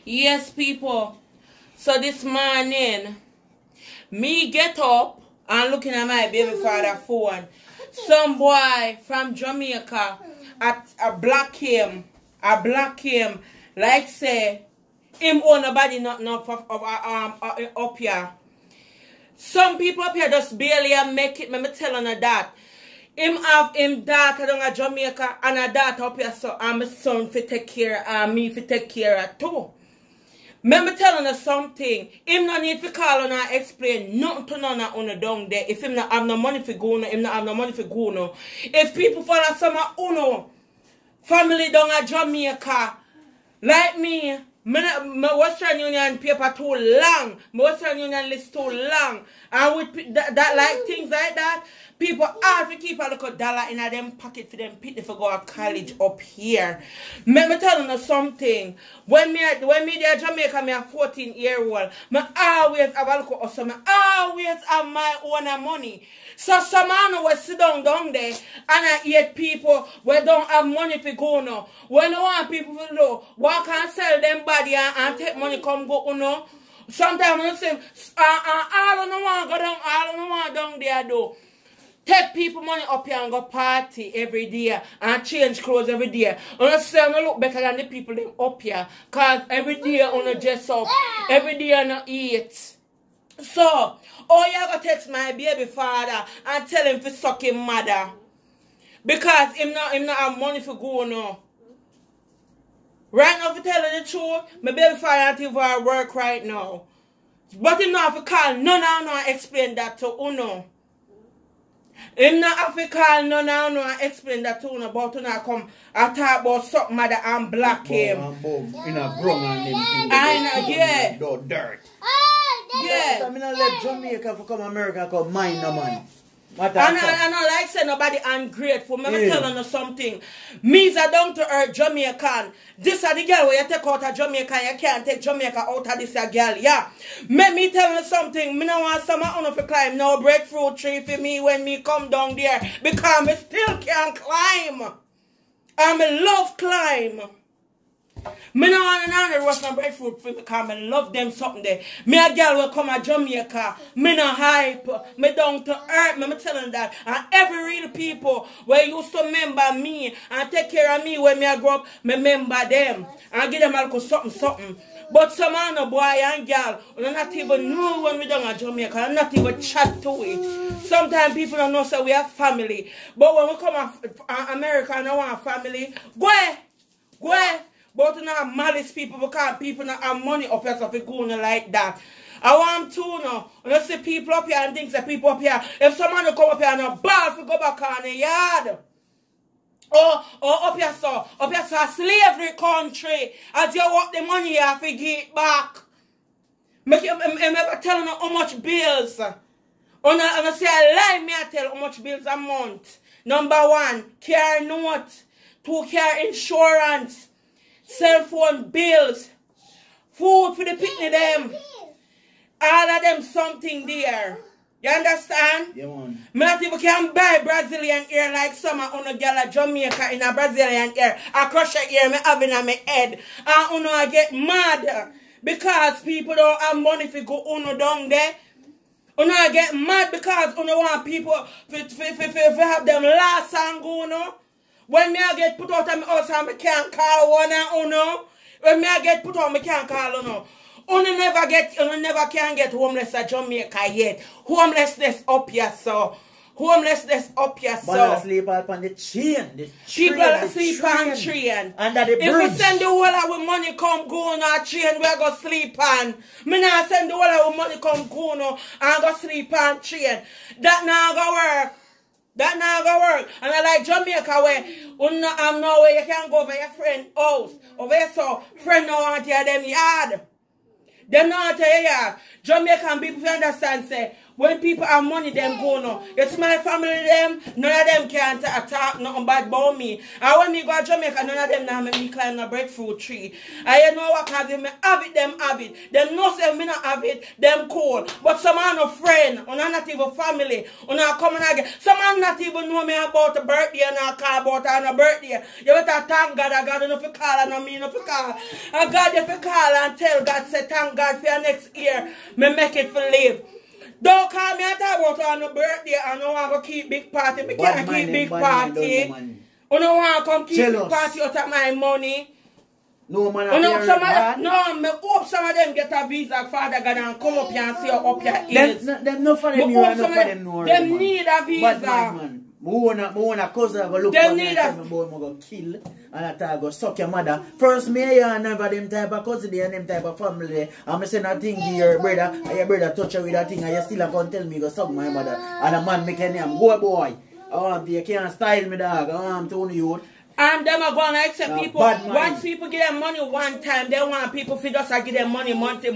Yes, people. So this morning, me get up and looking at my baby father phone. Some boy from Jamaica a block him, like say him own nobody not up here. Some people up here just barely make it. Me telling her that. Him have him daughter down at Jamaica and a daughter up here, so I'm my son for take care and me for take care of too. Me telling her something. Him no need to call and explain nothing to none of uno down there. If him not have no money for go, him not have no money for go no. If people follow some of uno family down at Jamaica, like me, my Western Union paper too long, my Western Union list too long, and with that like things like that, people have to keep a little dollar in them pocket for them people for go to college up here. Me telling you something. When me there Jamaica, me a 14-year-old, me always have a little hustle, me always have my own money. So some man will sit down there and I eat people where don't have money for go no. When you want people to know, walk and sell them body and take money come go no. Sometimes I say, I don't want to go down, I don't want down there though. Take people money up here and go party every day and change clothes every day. And I say I look better than the people them up here. Cause every day I dress up, every day I eat. So, oh, you gotta text my baby father and tell him to suck him mother. Because him not have money for go no. Right now, if you tell the truth, my baby father not even work right now. But him not have to call none and explain that to uno. Him not have to call none and explain that to uno about uno come and talk about something mother and block him. In a ground and them things. I know, yeah. Dirt. Yeah. I'm not let Jamaica for come America come mine no man. And I like say nobody ungrateful. Me telling you something. Me's a down to earth Jamaican. This are the girl where you take out of Jamaica, you can't take Jamaica out of this girl, yeah. Me telling you something. Me no want some of to climb no breadfruit tree for me when me come down there. Because me still can't climb. And me love climb. Me no want another rush no breadfruit for because I love them something there. Me a girl will come to Jamaica. Me no hype. Me down to earth. Me telling that. And every real people where used to remember me and take care of me when me I grow up, me remember them. And give them a little something. But some other boy and girl will not even know when we down at Jamaica and not even chat to it. Sometimes people don't know so we have family. But when we come to America and I want family, go. But you not malice people because people not have money up here so if going like that. I want to know. When you see people up here and things that people up here, if someone come up here and a ball to go back on the yard. Or up here so a slavery country. As you work the money you have to give it back. Make you never telling you how much bills. And I say I lie me I tell how much bills a month. Number 1, car note. 2, car insurance. Cell phone bills, food for the picnic them, all of them something there. You understand? Yeah, man. Me not even can buy Brazilian ear like some on a girl at Jamaica in a Brazilian ear. I crush a ear me having on my head. And I get mad because people don't have money to go down there. I get mad because want people to have them last and go When me I get put out of my house and I can't call one and uno. When me I get put out, I can't call uno. Uno never can get homeless at Jamaica yet. Homelessness up here, so. Homelessness up here, so. But sleep on the chain. People sleep on train. Under the bridge. If we send the whole of our money come go on our train, we go sleep on. Me not send the whole of our money come go on and go sleep on train. That not go work. That not gonna work. And I like Jamaica where I'm no way you can go over your friend's house. Over here so friend no want to hear them yard. Them not to hear yard. Jamaican people understand say When people have money, them go no. It's my family, them, none of them can't attack nothing bad about me. And when me go to Jamaica, none of them now make me climb a breadfruit tree. And you know what, cause if me have it, them have it. Them know say me not have it, them cool. But some are no friend, or not even family, or not coming again. Some are not even know me about the birthday and not call about on a birthday. You better thank God, I got enough to call and I mean enough to call. And God if you call and tell God, say thank God for your next year, me make it for live. Don't call me and talk about on the birthday and I want to keep big party. We can't keep big party. I don't want to come keep big party out of my money. No man no, me hope some of them get a visa, Father God, and come up here and see up your ears. Them no for them here, no for them no. Them need a visa. Man. I want a cousin go look for me and boy go kill and I go suck your mother. First me and never them type of cousin there and them type of family. I'm saying a thing to your brother and your brother touch you with that thing and you still can't tell me go suck my mother. And a man make a name, go boy. I want you can't style me dog. I want to only you. And them are going to accept people. Once people give them money one time, they want people to just give them money month. The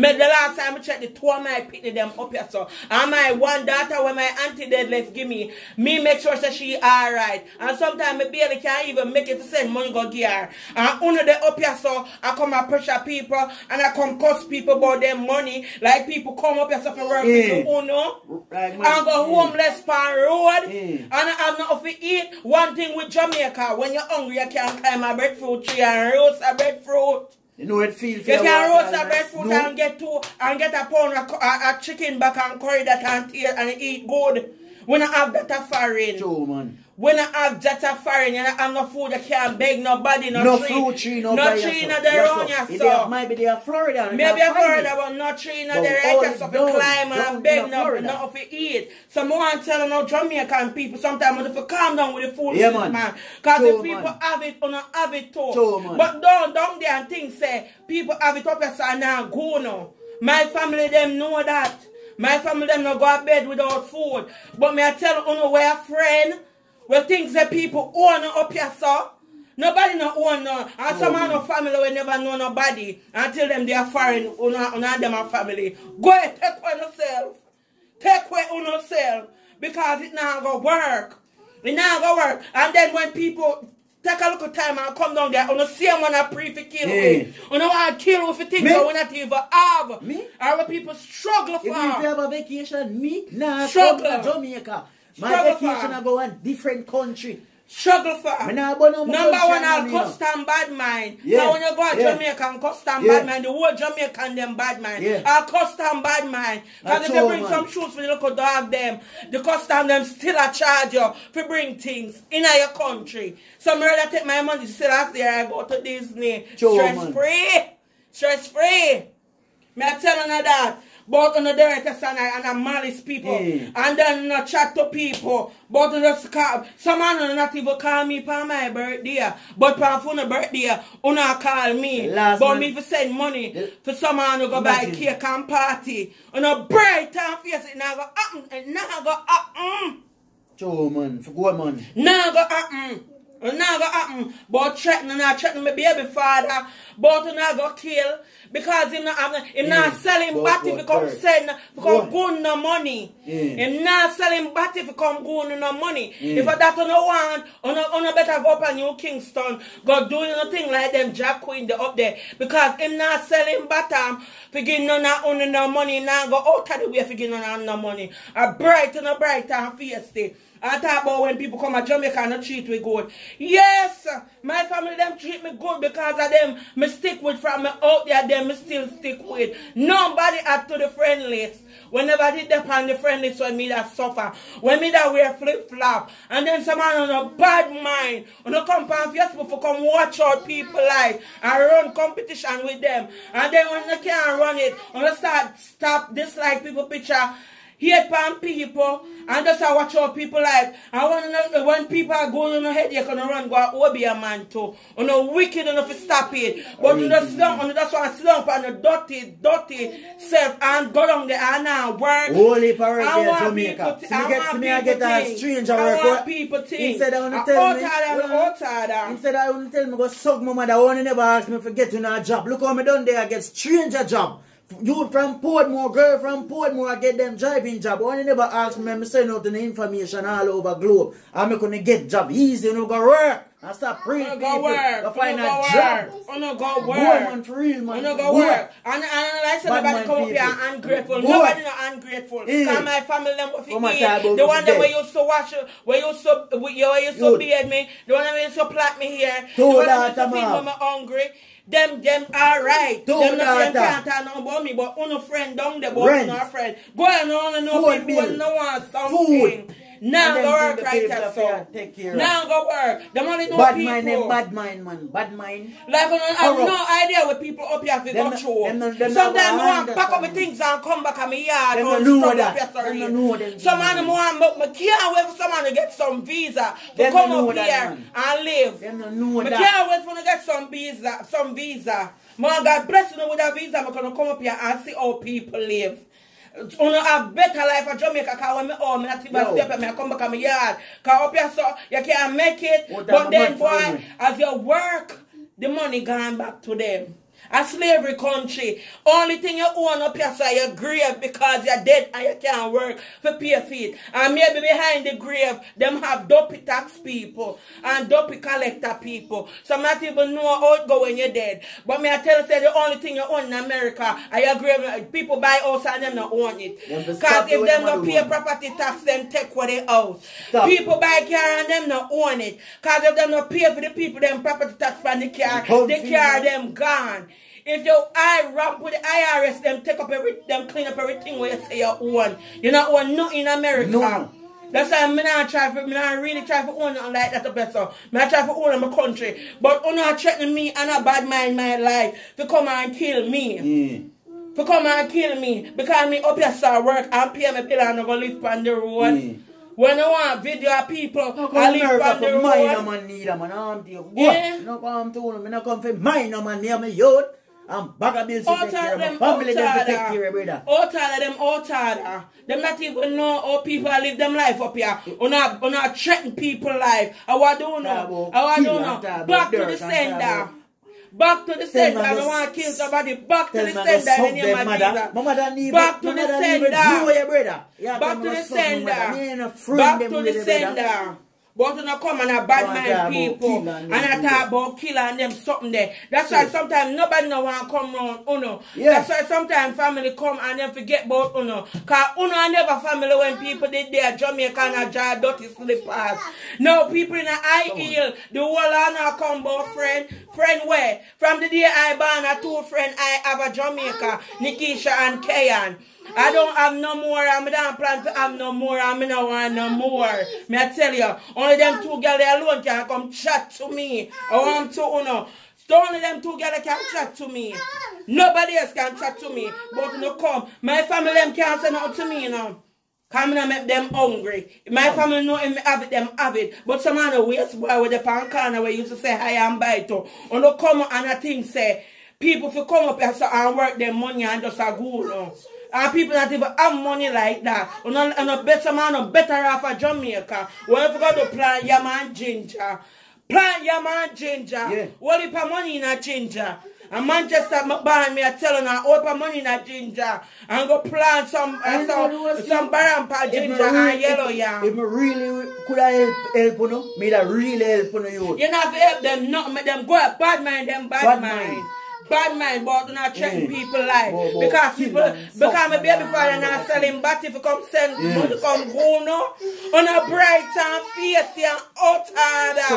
last time I checked, the two of my picking them up here. So, and my one daughter, when my auntie dead left give me make sure that she alright. And sometimes I barely can't even make it to send money go give her. And under the up here, so I come and pressure people and I come cuss people about their money. Like people come up here so for work with Uno. And go homeless on road. And I have nothing to eat. One thing with Jamaica. When you're hungry, you can't climb a breadfruit tree and roast a breadfruit. You know it feels. You can roast a breadfruit and get a pound of chicken back and curry that and taste and eat good. When I have that a foreign. True, man. When I have that a foreign and I have no food, I can't beg nobody, no tree. Fruit tree, no tree in the around yourself. Maybe they are Florida. Maybe I'm Florida, but no tree in the right yourself to climb and beg nothing to eat. So I want to tell no Jamaican people sometimes if you calm down with the food, man. Because the people have it or not have it too. But down there and things say people have it up here so now go now. My family them know that. My family them not go to bed without food. But me I tell you we're a friend. Well, things that people own up here, so nobody no own no. And some of no family will never know nobody until them they are foreign, on them are family. Go ahead, take away yourself. Take away on yourself. Because it now go work. It now go work. And then when people take a little time and come down there, on the same one I pray for kill me. On the want to kill with things that we not even have. Me? Our people struggle for. If you have a vacation, me nah struggle to Jamaica. My vacation I go on different country. Struggle for. Number one, I'll custom bad mind. Yeah. Now when you go to Jamaica and custom bad mind, the whole Jamaican them bad mind. Yeah. I'll custom bad mind. Because if you bring some shoes for the local dog them, the custom them still a charge you for bring things in your country. So I rather take my money still out there I go to Disney. Stress free. Stress free. Me I tell you that. But on the director and a malice people. And then not chat to people. But just call. Some man not even call me for my birthday. But for my birthday, una call me. But me for send money for some man who go buy cake and party. On a bright time face, it now go happen. It now go happen. Joe man, for good man. Now go happen. Now go happen. But threatening my baby father. But now go kill. Because him not selling batty if he come send go no money. Him not selling batty if he come go no money. If that you no want, you better go up on New Kingston, go do nothing like them Jack Queen they up there. Because him not selling batty, for give no money, now go out of the way for give no money. A bright and fierce. I talk about when people come to Jamaica and treat me good. Yes, my family them treat me good because of them. Me stick with from me out there, them me still stick with. Nobody add to the friend list. Whenever did them on the friend list when me that suffer. When me that wear flip-flop. And then someone on a bad mind. On a come on Facebook for come watch out people life and run competition with them. And then when they can't run it, on a stop dislike people picture. Hate pan people and just watch out people like and when people are going on a head you're gonna run go be a man too. On a wicked enough to stop it. But you just don't on just want to sit down on the dirty self and go down there and now work. Holy parade in Jamaica. I get a stranger work. People think instead I want to tell me instead I want to tell me go suck my mother. I want to never ask me to get to a job. Look how me done there I get stranger job. You from Portmore, girl from Portmore, I get them driving job. Only never ask me, I send out the information all over globe. I'm going to get job easy, you know, go work. And stop praying people to find a job. I'm not go work. Boy, man, for real, man. I'm not go work. And like somebody come up here and ungrateful. Nobody not ungrateful. Because my family them with me. The one that we used to wash, we used to beard me. The one that used to plait me here. The one that used to feed me hungry. Them alright. Them can't tell no about me, but on a friend down there, but on our friend. Go and on know people when no one something. Now go work right there, so. Now go work. The money no bad people. Mind, them bad mind, man. Bad mind. Like I have no idea what people up here have to go through. Sometimes I want to pack up my things and come back at my yard. Some man want, I can't wait for someone to get some visa to come up here and live. I can't wait for to get some visa. Man, God bless you with a visa. I'm going to come up here and see how people live. You know, have better life in Jamaica because when I'm not even step and I come back to my yard. Because up here, so you can't make it. But then, boy, as you work, the money gone back to them. A slavery country. Only thing you own up here, so your grave because you're dead and you can't work for pay feet. And maybe behind the grave, them have dopey tax people and dopey collector people. So I'm not even know how it go when you're dead. But me I tell you, say the only thing you own in America are your grave. People buy house and them not own it. Because if them not pay property tax, them take what they house. People buy car and them not own it. Because if them not pay for the people, them property tax from the car them gone. If your eye ramp with the IRS, them take up them clean up everything where you say you own. You not own nothing in America. No. That's why I'm not really try to own nothing like that the best. So I try to own my country. But I'm not threatening me and a bad mind my life to come and kill me. To come and kill me. Because me up here start work and pay my bill and I'm going to live on the road. When I want video of people, I live on the road. Mine man need a man. Yeah. No come to them. I not come for mine man near me youth. I'm back a bills to take care of my family, them to take care of brother. All tired. Them not even know how people live them life up here. Or not threaten people life. I want to know. Back to the sender. Back to the sender. I don't want to kill somebody. Back to the sender. Back to the sender. Back to the sender. Back to the sender. But you not come and a bad mind people and I talk about killer and them something there. That's why sometimes nobody no want to come round Uno. That's why sometimes family come and then forget about Uno. Because Uno and never family when people did their Jamaica and a jar dirty slippers. No people in a high heel. The whole of now come about friend. Friend where? From the day I born a two friend I have a Jamaica, Nikisha and Kayan. I don't have no more, I don't plan to have no more, I don't want no more. Me I tell you, only them two girls alone can come chat to me. I want to, only them two girls can chat to me. Nobody else can chat to me. But come, my family them can't say nothing to me, Come and make them hungry. My family know him have it, them have it. But some man waste boy with the pan corner where used to say hi and bye to. And they come and I think say, people for come up here and work their money and just a go, And people not even have money like that. And a better man, a better off of Jamaica. When you go to plant yam and ginger. Plant yam and ginger. Yeah. What if money in a ginger? And Manchester behind me are telling her, open money in a ginger. And go plant some barampa ginger and yellow yam. If me really could I help you, me that really help you. You not help them, not make them go up. Bad mind, them bad mind. Bad mind, but not threaten people life. Because people, because my baby father not selling bat if you come send, you come go no. On a bright and feisty and out harder.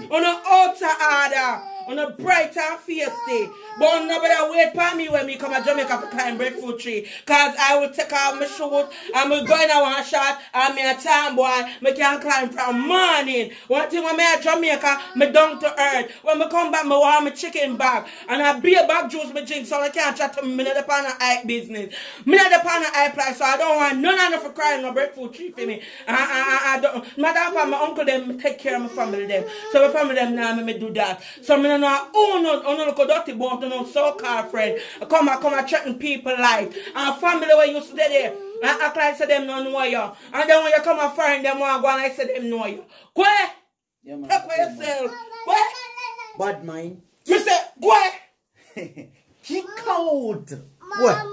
On a out harder. On a bright and feisty. But nobody wait for me when me come to Jamaica to climb breadfruit tree. Because I will take off my shoes and me go in a one shot and me a time boy, me can climb from morning. One thing when me at Jamaica, me down to earth. When me come back, me want my chicken bag. And I beer bag juice me drink so I can't chat to me. Me not the pan of eye business. Me not the pan of eye price, so I don't want none of them for crying no breadfruit tree for me. I don't. Matter of fact, my uncle them take care of my family them. So my family them now me do that. So me no look dirty but no so-called friend. Come and threaten people life. And family where you stay there. And act like say them no know you. And then when you come and find them one go and like say them know you. Go ahead. Take for yourself. Go ahead. Bad mind. You say, go ahead. Kick out. What?